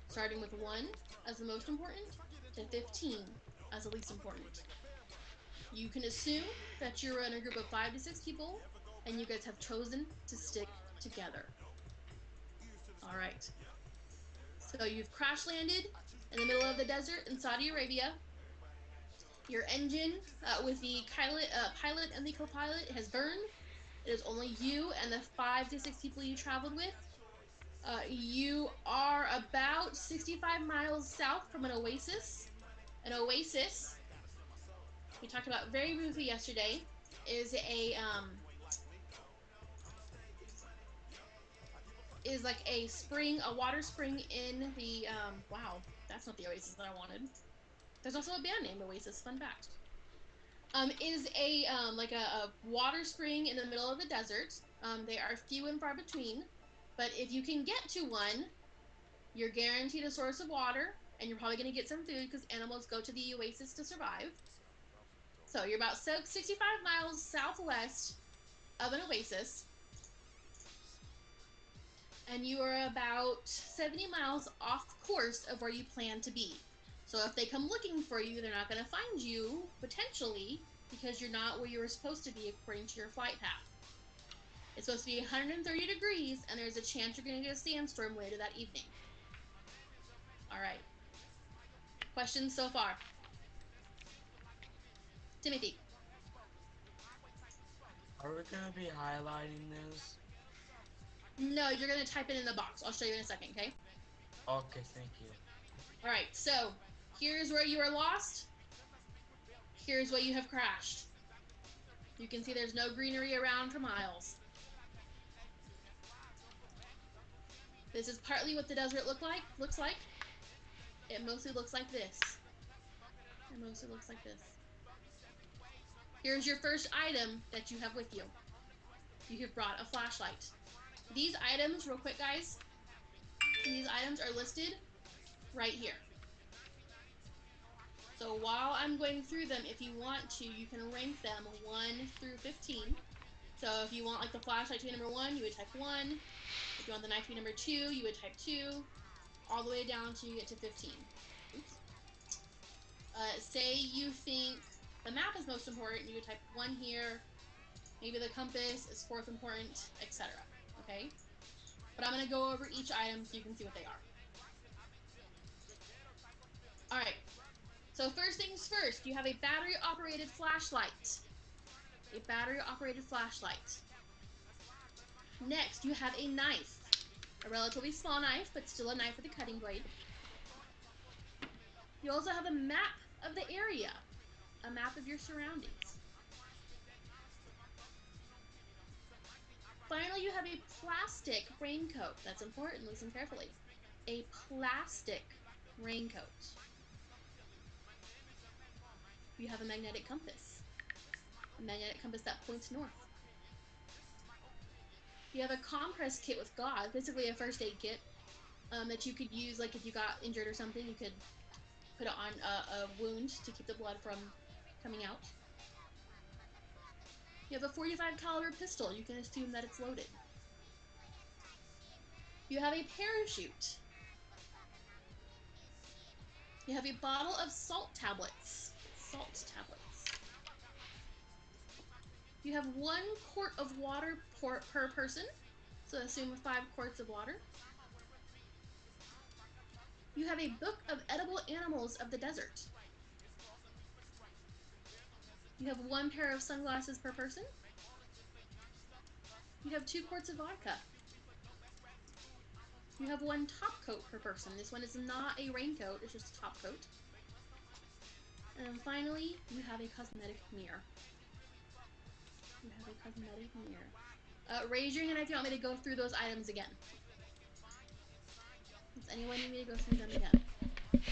starting with 1 as the most important to 15 as the least important. You can assume that you're in a group of 5 to 6 people, and you guys have chosen to stick together. All right. So you've crash landed in the middle of the desert in Saudi Arabia. Your engine with the pilot and the co-pilot has burned. It is only you and the 5 to 6 people you traveled with. You are about 65 miles south from an oasis. An oasis, we talked about very briefly yesterday, is like a spring, a water spring in the wow, that's not the oasis that I wanted. There's also a band named Oasis, fun fact. Is a like a water spring in the middle of the desert. They are few and far between, but if you can get to one, you're guaranteed a source of water, and you're probably going to get some food because animals go to the oasis to survive. So you're about 65 miles southwest of an oasis, and you are about 70 miles off course of where you plan to be. So if they come looking for you, they're not going to find you, potentially, because you're not where you were supposed to be according to your flight path. It's supposed to be 130 degrees, and there's a chance you're going to get a sandstorm later that evening. All right. Questions so far? Timothy. Are we gonna be highlighting this? No, you're going to type it in the box. I'll show you in a second, okay? Okay, thank you. All right, so here's where you are lost. Here's where you have crashed. You can see there's no greenery around for miles. This is partly what the desert looks like. It mostly looks like this. It mostly looks like this. Here's your first item that you have with you. You have brought a flashlight. These items, real quick, guys, these items are listed right here. So while I'm going through them, if you want to, you can rank them 1 through 15. So if you want like the flashlight to be number 1, you would type 1. If you want the knife to be number 2, you would type 2. All the way down till you get to 15. Oops. Say you think the map is most important, you would type 1 here. Maybe the compass is 4th important, etc. Okay? But I'm going to go over each item so you can see what they are. Alright, so first things first, you have a battery-operated flashlight. A battery-operated flashlight. Next, you have a knife. A relatively small knife, but still a knife with a cutting blade. You also have a map of the area. A map of your surroundings. Finally, you have a plastic raincoat. That's important, listen carefully. A plastic raincoat. You have a magnetic compass. A magnetic compass that points north. You have a compress kit with gauze, basically a first aid kit that you could use, like if you got injured or something, you could put it on a wound to keep the blood from coming out. You have a .45 caliber pistol. You can assume that it's loaded. You have a parachute. You have a bottle of salt tablets. Salt tablets. You have 1 quart of water per person, so assume 5 quarts of water. You have a book of edible animals of the desert. You have 1 pair of sunglasses per person. You have 2 quarts of vodka. You have 1 top coat per person. This one is not a raincoat, it's just a top coat. And finally, you have a cosmetic mirror. You have a cosmetic mirror. Raise your hand if you want me to go through those items again. Does anyone need me to go through them again?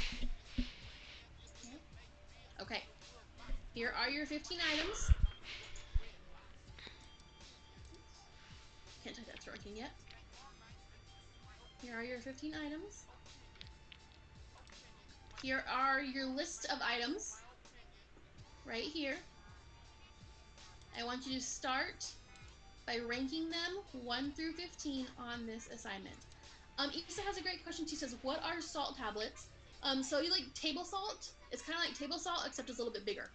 Okay. Here are your 15 items. Can't tell that's working yet. Here are your 15 items. Here are your list of items. Right here. I want you to start by ranking them 1 through 15 on this assignment. Issa has a great question. She says, "What are salt tablets?" So you like table salt? It's kind of like table salt, except it's a little bit bigger.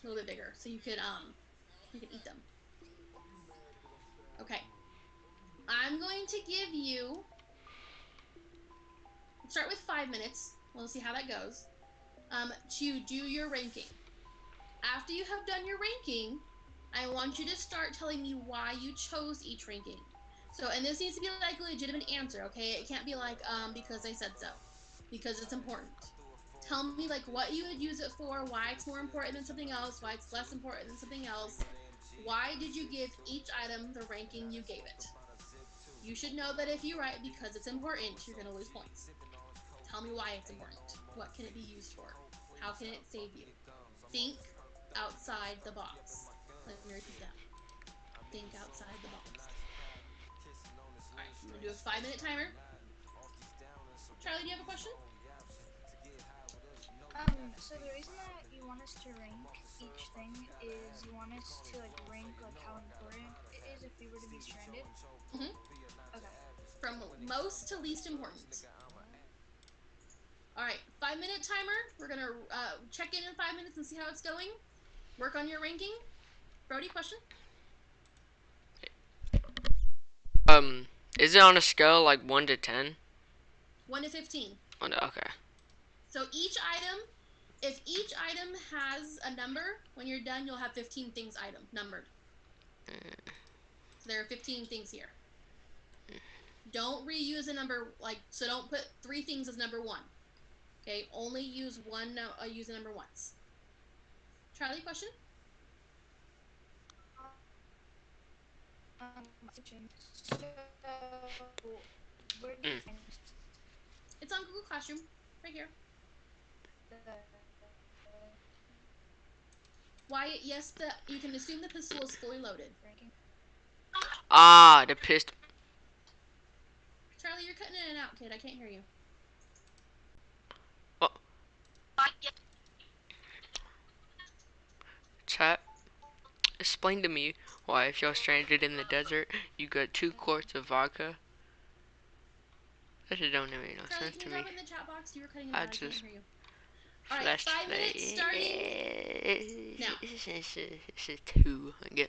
A little bit bigger, so you could eat them. Okay. I'm going to give you. Start with 5 minutes. We'll see how that goes. To do your ranking. After you have done your ranking, I want you to start telling me why you chose each ranking. So, and this needs to be like a legitimate answer, okay? It can't be like, because I said so. Because it's important. Tell me like what you would use it for, why it's more important than something else, why it's less important than something else. Why did you give each item the ranking you gave it? You should know that if you write because it's important, you're gonna lose points. Tell me why it's important. What can it be used for? How can it save you? Think outside the box. Let me repeat that. Think outside the box. Alright, I'm gonna do a 5 minute timer. Charlie, do you have a question? So the reason that you want us to rank each thing is you want us to like rank like how important it is if we were to be stranded. Mm-hmm. Okay. From most to least important. Alright, 5 minute timer. We're gonna check in 5 minutes and see how it's going. Work on your ranking. Brody, question? Is it on a scale like 1 to 10? 1 to 15. Okay. So each item, if each item has a number, when you're done, you'll have 15 things item numbered. So there are 15 things here. Don't reuse a number so don't put 3 things as number 1. Okay, only use use a number once. Charlie, question? So where do you find It's on Google Classroom, right here. Wyatt, yes, you can assume the pistol is fully loaded. ranking? Ah, the pistol. Charlie, you're cutting in and out, kid. I can't hear you. Oh. Chat, explain to me why if you're stranded in the desert, you get 2 quarts of vodka. That just don't make no Charlie, sense can to you me. drop in the chat box? You were cutting in and out. I can't just hear you. All right, 5 minutes starting now. This is 2. I guess.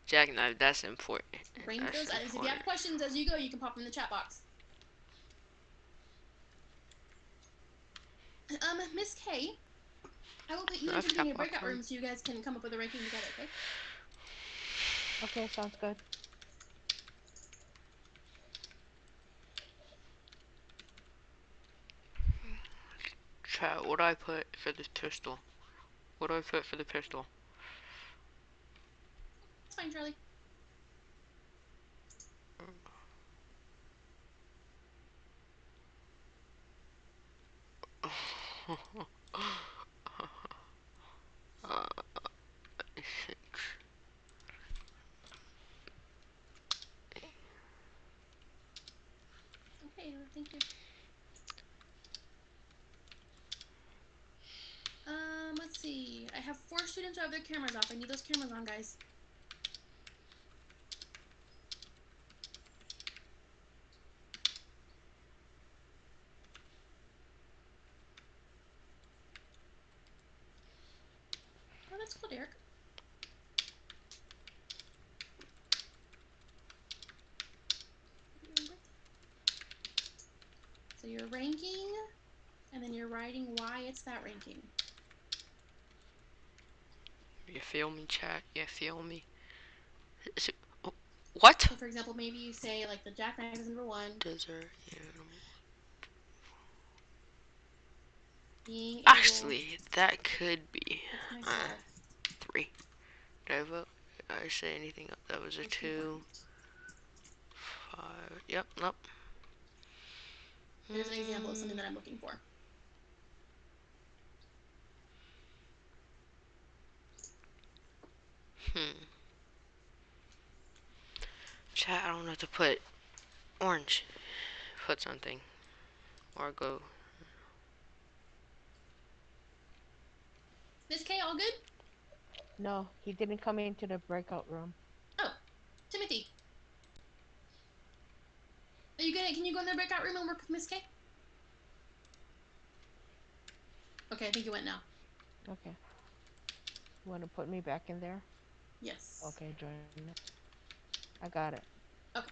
Jackknife, that's important. Rank That's those items. If you important. have questions as you go, you can pop them in the chat box. Miss K, I will put you into the breakout room so you guys can come up with a ranking together, okay? Okay, sounds good. Chat, what do I put for this pistol? What do I put for the pistol? It's fine, Charlie. Okay, thank you. Let's see. I have 4 students who have their cameras off. I need those cameras on, guys. Oh, that's cool, Derek. So you're ranking, and then you're writing why it's that ranking. You feel me, chat? You feel me? What? So, for example, maybe you say, like, the jackknife is number 1. Desert animal. Being able Actually, that could be 3. Did I vote? Did I say anything else? That was a 2. 5. Yep, nope. Here's an example of something that I'm looking for. Chat, I don't know what to put. Orange. Put something. Or go. Miss K, all good? No, he didn't come into the breakout room. Oh, Timothy. Are you gonna? Can you go in the breakout room and work with Miss K? Okay, I think you went now. Okay. You want to put me back in there? Yes. Okay, join it. I got it. Okay.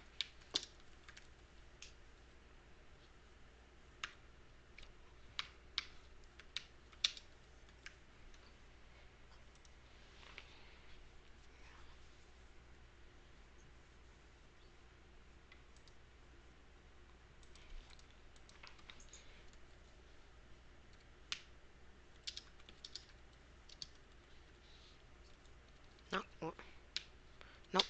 No. Nope.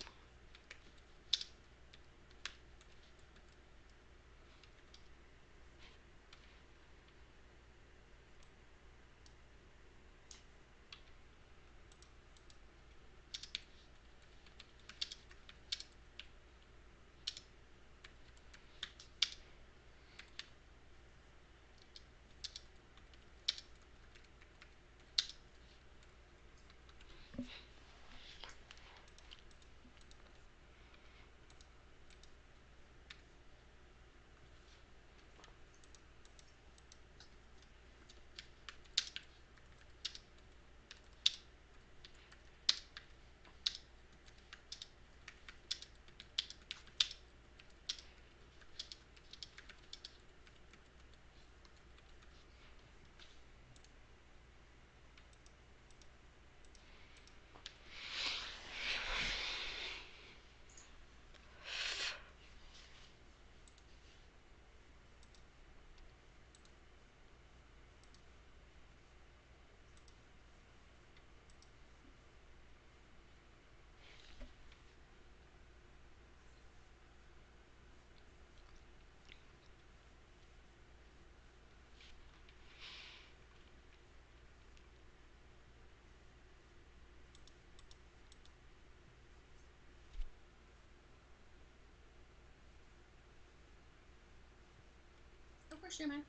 Of course, Jeremiah.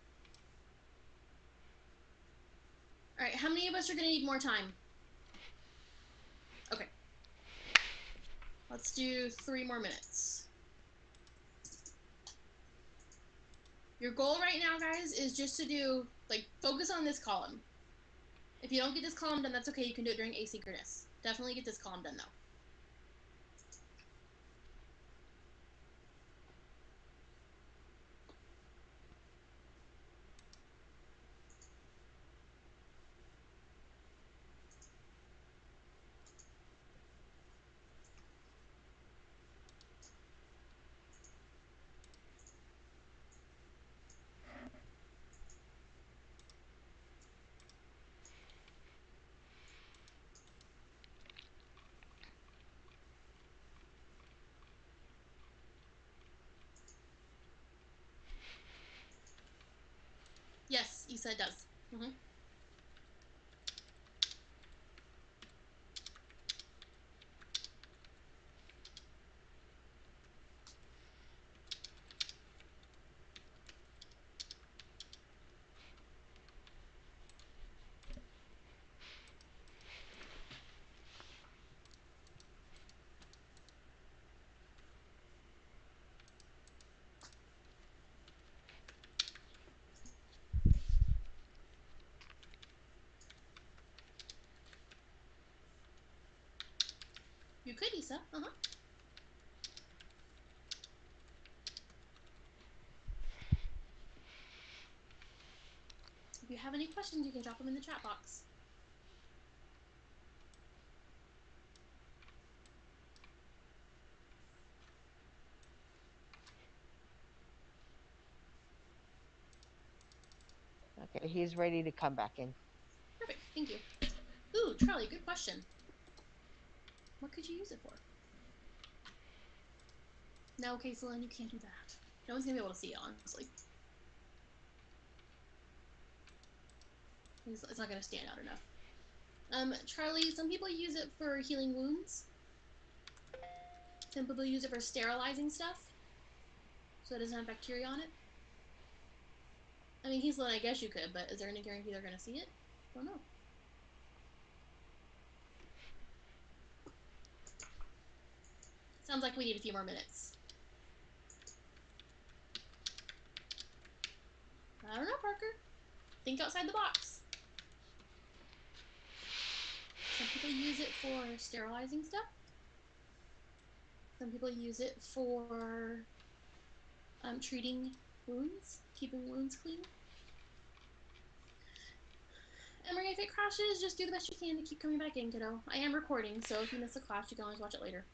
All right. How many of us are gonna need more time? Okay. Let's do 3 more minutes. Your goal right now, guys, is just to do, like, focus on this column. If you don't get this column done, that's okay. You can do it during asynchronous. Definitely get this column done, though. Yes, Issa does. Mm-hmm. You could, Issa. Uh-huh. If you have any questions, you can drop them in the chat box. Okay, he's ready to come back in. Perfect. Thank you. Ooh, Charlie, good question. What could you use it for? No, Kaitlyn, you can't do that. No one's gonna be able to see it, honestly. It's not gonna stand out enough. Charlie, some people use it for healing wounds. Some people use it for sterilizing stuff, so it doesn't have bacteria on it. I mean, Kaitlyn, I guess you could, but is there any guarantee they're gonna see it? Don't know. Sounds like we need a few more minutes. I don't know, Parker. Think outside the box. Some people use it for sterilizing stuff. Some people use it for treating wounds, keeping wounds clean. Emery, if it crashes, just do the best you can to keep coming back in, kiddo. I am recording, so if you miss a class, you can always watch it later.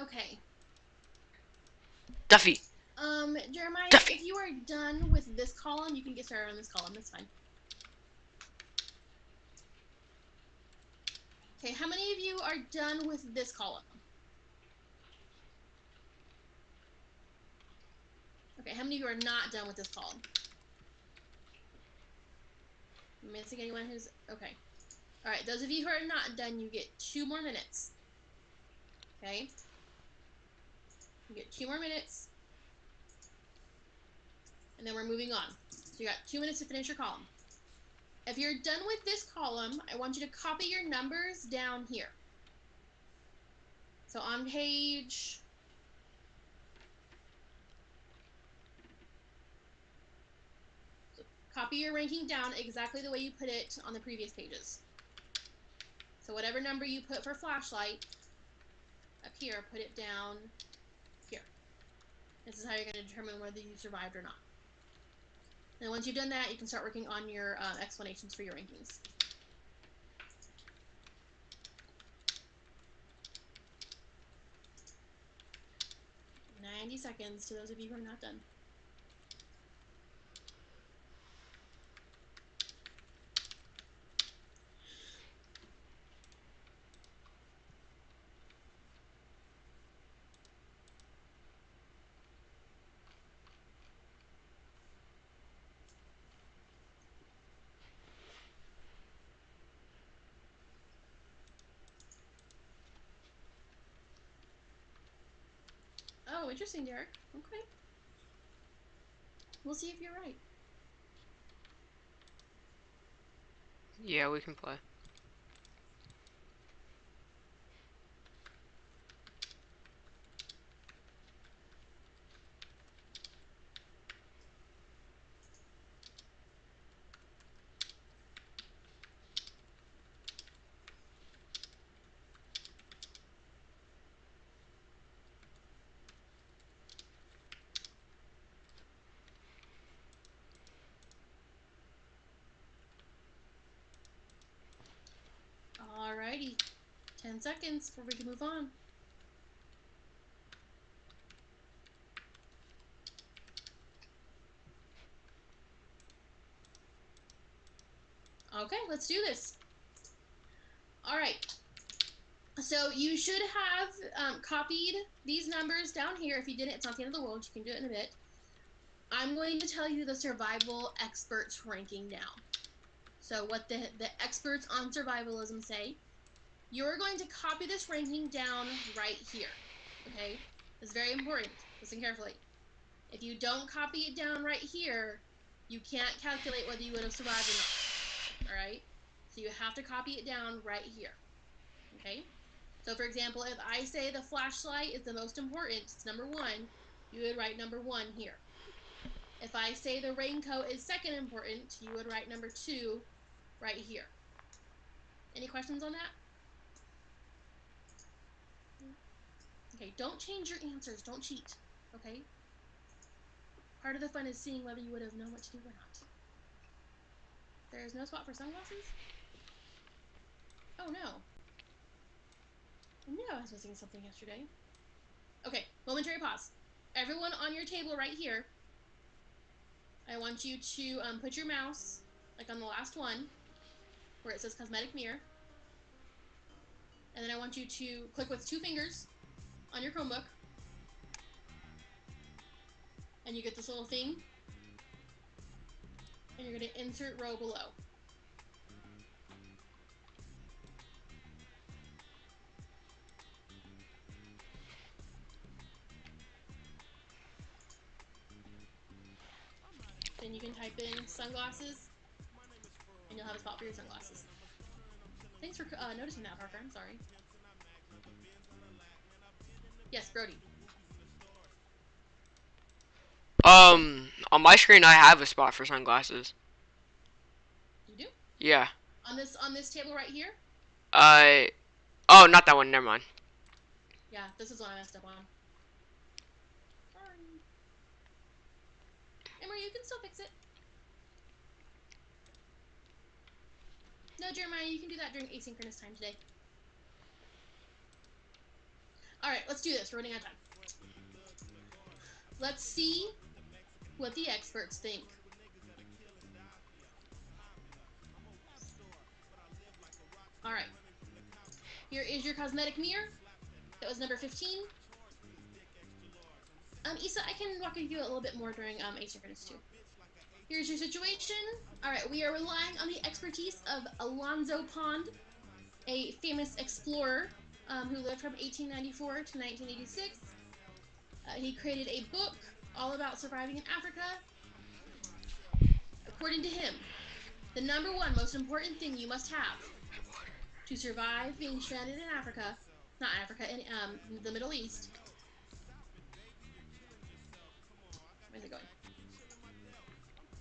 Okay. Duffy. Jeremiah, Duffy. if you are done with this column, you can get started on this column. That's fine. Okay, how many of you are done with this column? Okay, how many of you are not done with this column? Missing anyone who's... Okay. Alright, those of you who are not done, you get 2 more minutes. Okay? You get 2 more minutes. And then we're moving on. So you got 2 minutes to finish your column. If you're done with this column, I want you to copy your numbers down here. So on page... Copy your ranking down exactly the way you put it on the previous pages. So whatever number you put for flashlight, up here, put it down here. This is how you're going to determine whether you survived or not. And once you've done that, you can start working on your explanations for your rankings. 90 seconds to those of you who are not done. Oh, interesting, Derek. Okay. We'll see if you're right. Yeah, we can play. Alrighty. 10 seconds before we can move on. Okay, let's do this. Alright. So you should have copied these numbers down here. If you didn't, it's not the end of the world. You can do it in a bit. I'm going to tell you the survival experts ranking now. So what the experts on survivalism say. You're going to copy this ranking down right here. Okay? It's very important. Listen carefully. If you don't copy it down right here, you can't calculate whether you would have survived or not. Alright? So you have to copy it down right here. Okay? So for example, if I say the flashlight is the most important, it's number 1, you would write number 1 here. If I say the raincoat is second important, you would write number 2 right here. Any questions on that? Okay, don't change your answers. Don't cheat. Okay? Part of the fun is seeing whether you would have known what to do or not. There's no spot for sunglasses? Oh no. I knew I was missing something yesterday. Okay, momentary pause. Everyone on your table right here, I want you to put your mouse, like on the last one, where it says cosmetic mirror. And then I want you to click with 2 fingers on your Chromebook. And you get this little thing. And you're going to insert row below. Then you can type in sunglasses, and you'll have a spot for your sunglasses. Thanks for noticing that, Parker. I'm sorry. Yes, Brody. On my screen, I have a spot for sunglasses. You do? Yeah. On this table right here? Oh, not that one. Never mind. Yeah, this is what I messed up on. Sorry. Emery, you can still fix it. No, Jeremiah, you can do that during asynchronous time today. Alright, let's do this. We're running out of time. Let's see what the experts think. Alright. Here is your cosmetic mirror. That was number 15. Issa, I can walk you a little bit more during asynchronous too. Here's your situation. Alright, we are relying on the expertise of Alonzo Pond, a famous explorer who lived from 1894 to 1986. He created a book all about surviving in Africa. According to him, the number 1 most important thing you must have to survive being stranded in Africa, not Africa, in the Middle East. Where's it going?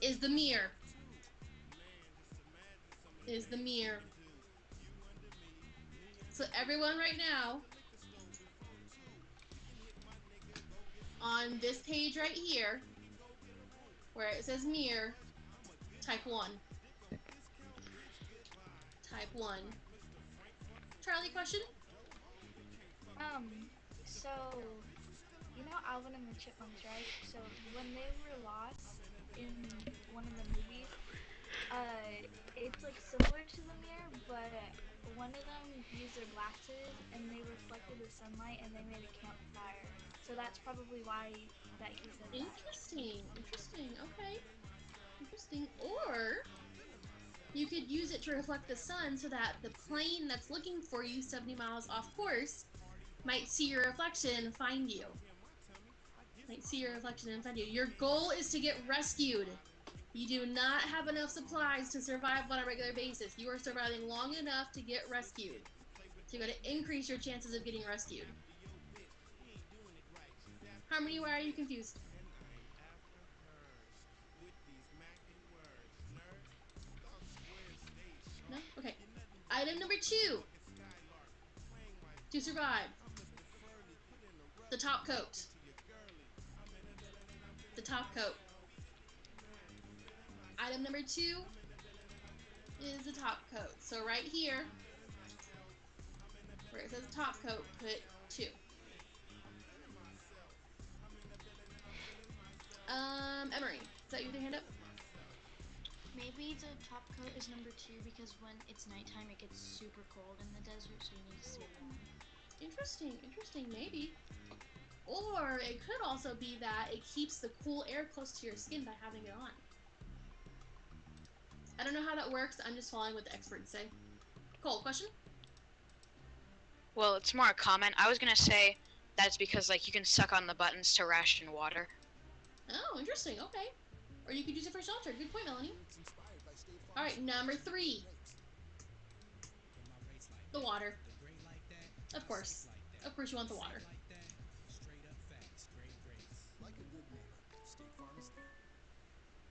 Is the mirror. Is the mirror. So everyone right now, on this page right here, where it says mirror, type 1. Type 1. Charlie, question? So, you know Alvin and the Chipmunks, right? So, when they were lost in one of the movies, it's like similar to the mirror, but one of them used their glasses and they reflected the sunlight and they made a campfire. So that's probably why that he said that. Interesting. Interesting. Okay. Interesting. Or you could use it to reflect the sun so that the plane that's looking for you 70 miles off course might see your reflection and find you. Might see your reflection and find you. Your goal is to get rescued. You do not have enough supplies to survive on a regular basis. You are surviving long enough to get rescued. So you gotta increase your chances of getting rescued. Harmony, why are you confused? No? Okay. Item number 2. To survive. The top coat. The top coat. Item number 2 is the top coat. So right here, where it says top coat, put 2. Emery, is that you with your hand up? Maybe the top coat is number 2 because when it's nighttime it gets super cold in the desert, so you need to stay warm. Interesting, interesting, maybe. Or it could also be that it keeps the cool air close to your skin by having it on. I don't know how that works. I'm just following what the experts say. Cole, question? Well, it's more a comment. I was gonna say that's because like you can suck on the buttons to ration water. Oh, interesting. Okay. Or you could use it for shelter. Good point, Melanie. All right, number 3. The water. Of course. Of course you want the water.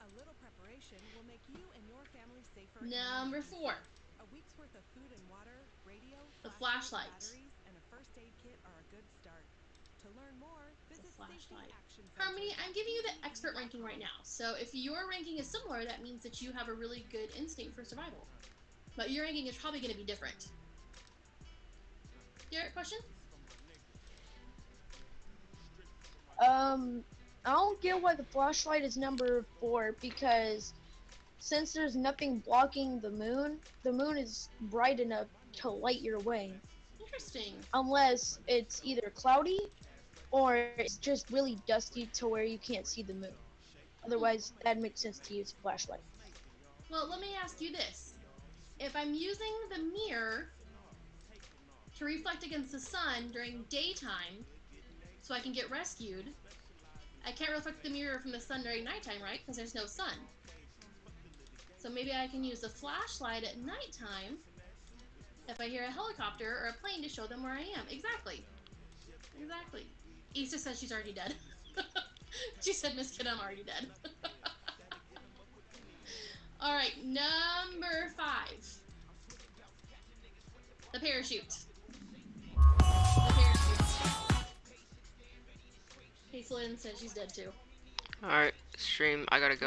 A little preparation will make you and your family safer. Number 4. A week's worth of food and water, radio, The flashlight. batteries, and a first aid kit are a good start. To learn more, visit Flashlight. Safety Action Center. Harmony, I'm giving you the expert ranking right now. So if your ranking is similar, that means that you have a really good instinct for survival. But your ranking is probably going to be different. Garrett, question? I don't get why the flashlight is number 4, because since there's nothing blocking the moon is bright enough to light your way. Interesting. Unless it's either cloudy or it's just really dusty to where you can't see the moon. Otherwise, that makes sense to use a flashlight. Well, let me ask you this. If I'm using the mirror to reflect against the sun during daytime so I can get rescued, I can't reflect the mirror from the sun during nighttime, right? Because there's no sun. So maybe I can use the flashlight at nighttime if I hear a helicopter or a plane to show them where I am. Exactly. Exactly. Issa says she's already dead. She said, Miss Kid, I'm already dead. Alright, number 5. The parachute. The parachute. Hazelyn says she's dead too. Alright, stream, I gotta go.